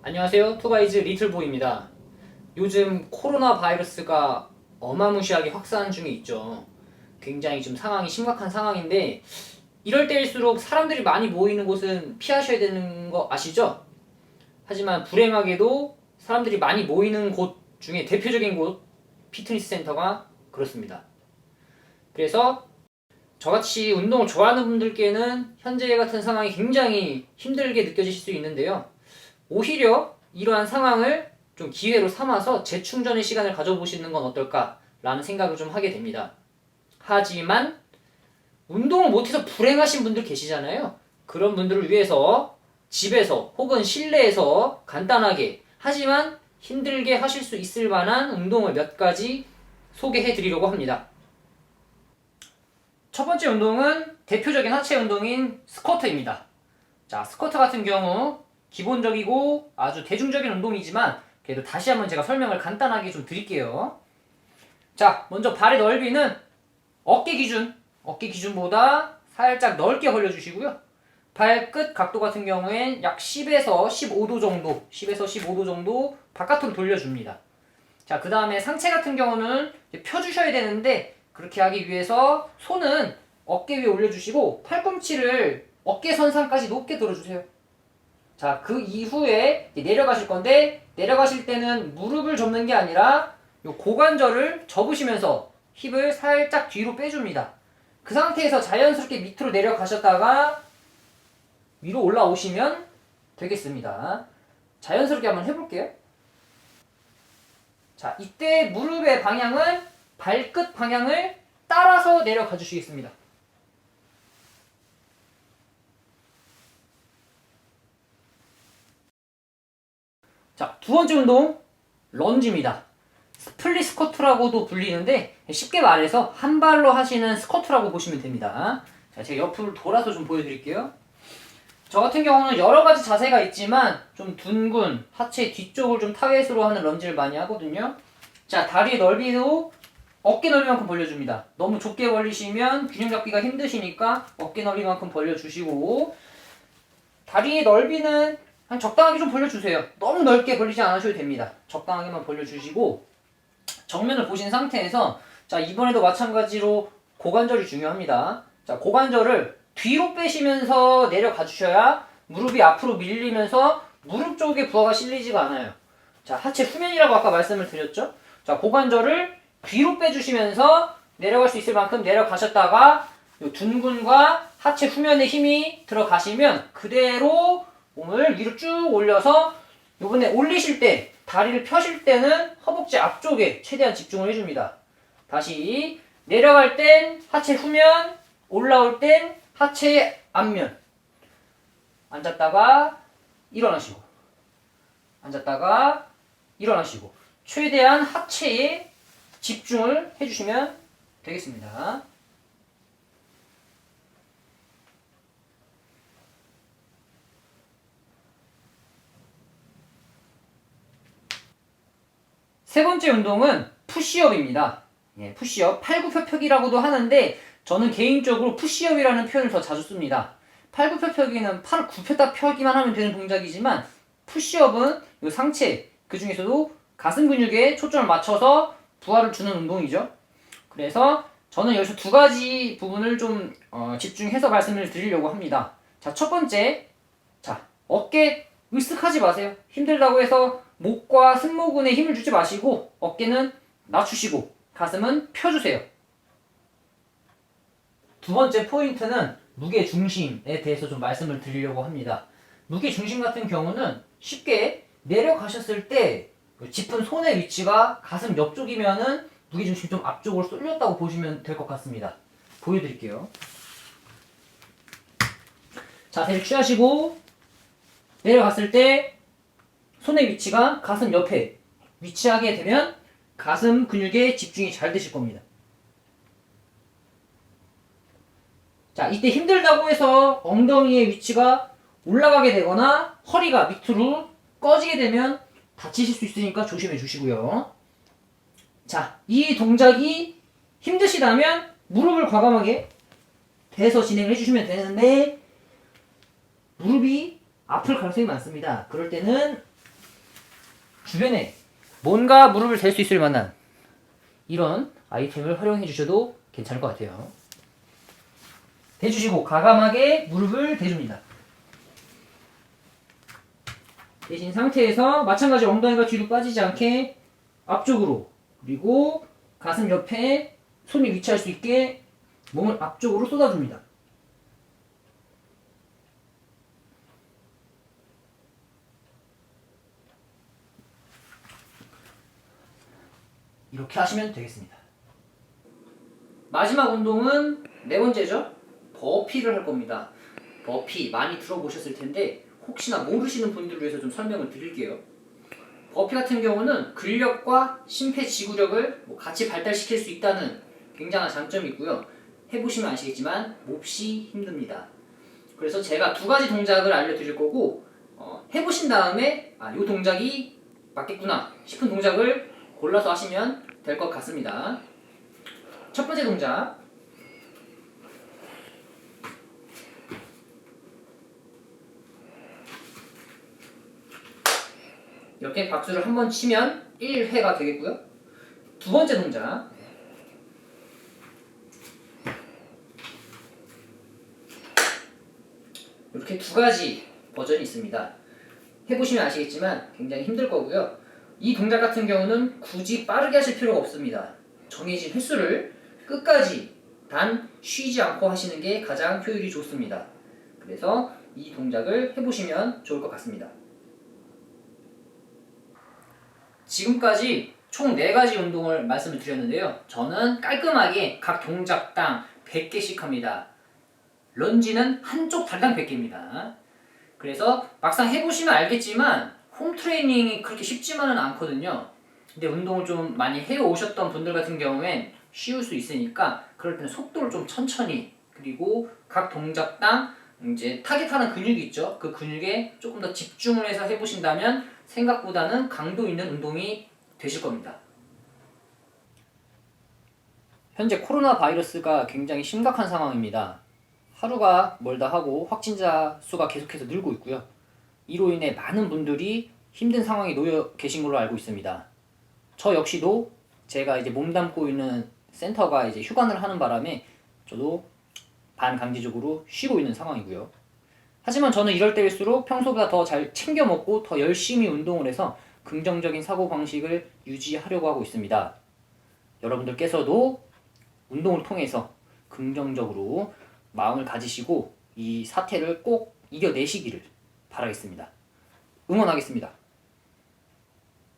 안녕하세요. 투바이즈 리틀보입니다. 요즘 코로나 바이러스가 어마무시하게 확산 중에 있죠. 굉장히 지금 상황이 심각한 상황인데 이럴 때일수록 사람들이 많이 모이는 곳은 피하셔야 되는 거 아시죠? 하지만 불행하게도 사람들이 많이 모이는 곳 중에 대표적인 곳 피트니스 센터가 그렇습니다. 그래서 저같이 운동을 좋아하는 분들께는 현재 같은 상황이 굉장히 힘들게 느껴지실 수 있는데요. 오히려 이러한 상황을 좀 기회로 삼아서 재충전의 시간을 가져보시는 건 어떨까라는 생각을 좀 하게 됩니다. 하지만 운동을 못해서 불행하신 분들 계시잖아요. 그런 분들을 위해서 집에서 혹은 실내에서 간단하게 하지만 힘들게 하실 수 있을 만한 운동을 몇 가지 소개해 드리려고 합니다. 첫 번째 운동은 대표적인 하체 운동인 스쿼트입니다. 자, 스쿼트 같은 경우 기본적이고 아주 대중적인 운동이지만 그래도 다시 한번 제가 설명을 간단하게 좀 드릴게요. 자, 먼저 발의 넓이는 어깨 기준보다 살짝 넓게 벌려주시고요. 발끝 각도 같은 경우엔 약 10에서 15도 정도 바깥으로 돌려줍니다. 자, 그 다음에 상체 같은 경우는 펴주셔야 되는데 그렇게 하기 위해서 손은 어깨 위에 올려주시고 팔꿈치를 어깨 선상까지 높게 들어주세요. 자, 그 이후에 내려가실 건데 내려가실 때는 무릎을 접는 게 아니라 요 고관절을 접으시면서 힙을 살짝 뒤로 빼줍니다. 그 상태에서 자연스럽게 밑으로 내려가셨다가 위로 올라오시면 되겠습니다. 자연스럽게 한번 해볼게요. 자, 이때 무릎의 방향은 발끝 방향을 따라서 내려가 주시겠습니다. 자, 두 번째 운동 런지입니다. 스플릿 스쿼트라고도 불리는데 쉽게 말해서 한 발로 하시는 스쿼트라고 보시면 됩니다. 자, 제가 옆으로 돌아서 좀 보여드릴게요. 저 같은 경우는 여러 가지 자세가 있지만 좀 둔근, 하체 뒤쪽을 좀 타겟으로 하는 런지를 많이 하거든요. 자, 다리의 넓이도 어깨 넓이만큼 벌려줍니다. 너무 좁게 벌리시면 균형 잡기가 힘드시니까 어깨 넓이만큼 벌려주시고 다리의 넓이는 한 적당하게 좀 벌려주세요. 너무 넓게 벌리지 않으셔도 됩니다. 적당하게만 벌려주시고 정면을 보신 상태에서 자, 이번에도 마찬가지로 고관절이 중요합니다. 자, 고관절을 뒤로 빼시면서 내려가 주셔야 무릎이 앞으로 밀리면서 무릎 쪽에 부하가 실리지가 않아요. 자, 하체 후면이라고 아까 말씀을 드렸죠? 자, 고관절을 뒤로 빼주시면서 내려갈 수 있을 만큼 내려가셨다가 요 둔근과 하체 후면에 힘이 들어가시면 그대로 몸을 위로 쭉 올려서 요번에 올리실 때 다리를 펴실 때는 허벅지 앞쪽에 최대한 집중을 해줍니다. 다시 내려갈 땐 하체 후면, 올라올 땐 하체 앞면. 앉았다가 일어나시고 앉았다가 일어나시고 최대한 하체에 집중을 해주시면 되겠습니다. 세 번째 운동은 푸시업입니다. 예, 푸시업, 팔굽혀펴기라고도 하는데 저는 개인적으로 푸시업이라는 표현을 더 자주 씁니다. 팔굽혀펴기는 팔을 굽혔다 펴기만 하면 되는 동작이지만 푸시업은 이 상체, 그 중에서도 가슴 근육에 초점을 맞춰서 부하를 주는 운동이죠. 그래서 저는 여기서 두 가지 부분을 좀 집중해서 말씀을 드리려고 합니다. 자, 첫 번째, 자, 어깨 으쓱하지 마세요. 힘들다고 해서 목과 승모근에 힘을 주지 마시고 어깨는 낮추시고 가슴은 펴주세요. 두 번째 포인트는 무게 중심에 대해서 좀 말씀을 드리려고 합니다. 무게 중심 같은 경우는 쉽게 내려가셨을 때 짚은 손의 위치가 가슴 옆쪽이면은 무게 중심이 좀 앞쪽으로 쏠렸다고 보시면 될 것 같습니다. 보여드릴게요. 자세를 취하시고 내려갔을 때 손의 위치가 가슴 옆에 위치하게 되면 가슴 근육에 집중이 잘 되실 겁니다. 자, 이때 힘들다고 해서 엉덩이의 위치가 올라가게 되거나 허리가 밑으로 꺼지게 되면 다치실 수 있으니까 조심해 주시고요. 자, 이 동작이 힘드시다면 무릎을 과감하게 대서 진행을 해주시면 되는데 무릎이 아플 가능성이 많습니다. 그럴 때는 주변에 뭔가 무릎을 댈 수 있을 만한 이런 아이템을 활용해 주셔도 괜찮을 것 같아요. 대주시고 과감하게 무릎을 대줍니다. 대신 상태에서 마찬가지 엉덩이가 뒤로 빠지지 않게 앞쪽으로, 그리고 가슴 옆에 손이 위치할 수 있게 몸을 앞쪽으로 쏟아줍니다. 이렇게 하시면 되겠습니다. 마지막 운동은 네 번째죠. 버피를 할 겁니다. 버피 많이 들어보셨을 텐데 혹시나 모르시는 분들을 위해서 좀 설명을 드릴게요. 버피 같은 경우는 근력과 심폐지구력을 같이 발달시킬 수 있다는 굉장한 장점이 있고요. 해보시면 아시겠지만 몹시 힘듭니다. 그래서 제가 두 가지 동작을 알려드릴 거고 해보신 다음에 이 동작이 맞겠구나 싶은 동작을 골라서 하시면 될 것 같습니다. 첫 번째 동작, 이렇게 박수를 한번 치면 1회가 되겠고요. 두 번째 동작, 이렇게 두 가지 버전이 있습니다. 해보시면 아시겠지만 굉장히 힘들 거고요. 이 동작 같은 경우는 굳이 빠르게 하실 필요가 없습니다. 정해진 횟수를 끝까지 단 쉬지 않고 하시는 게 가장 효율이 좋습니다. 그래서 이 동작을 해보시면 좋을 것 같습니다. 지금까지 총 4가지 운동을 말씀을 드렸는데요. 저는 깔끔하게 각 동작당 100개씩 합니다. 런지는 한쪽 달당 100개입니다. 그래서 막상 해보시면 알겠지만 홈트레이닝이 그렇게 쉽지만은 않거든요. 근데 운동을 좀 많이 해오셨던 분들 같은 경우엔 쉬울 수 있으니까 그럴 때는 속도를 좀 천천히, 그리고 각 동작당 이제 타겟하는 근육이 있죠. 그 근육에 조금 더 집중을 해서 해보신다면 생각보다는 강도 있는 운동이 되실 겁니다. 현재 코로나 바이러스가 굉장히 심각한 상황입니다. 하루가 멀다 하고 확진자 수가 계속해서 늘고 있고요. 이로 인해 많은 분들이 힘든 상황에 놓여 계신 걸로 알고 있습니다. 저 역시도 제가 이제 몸담고 있는 센터가 이제 휴관을 하는 바람에 저도 반강제적으로 쉬고 있는 상황이고요. 하지만 저는 이럴 때일수록 평소보다 더 잘 챙겨 먹고 더 열심히 운동을 해서 긍정적인 사고방식을 유지하려고 하고 있습니다. 여러분들께서도 운동을 통해서 긍정적으로 마음을 가지시고 이 사태를 꼭 이겨내시기를 바라겠습니다. 응원하겠습니다.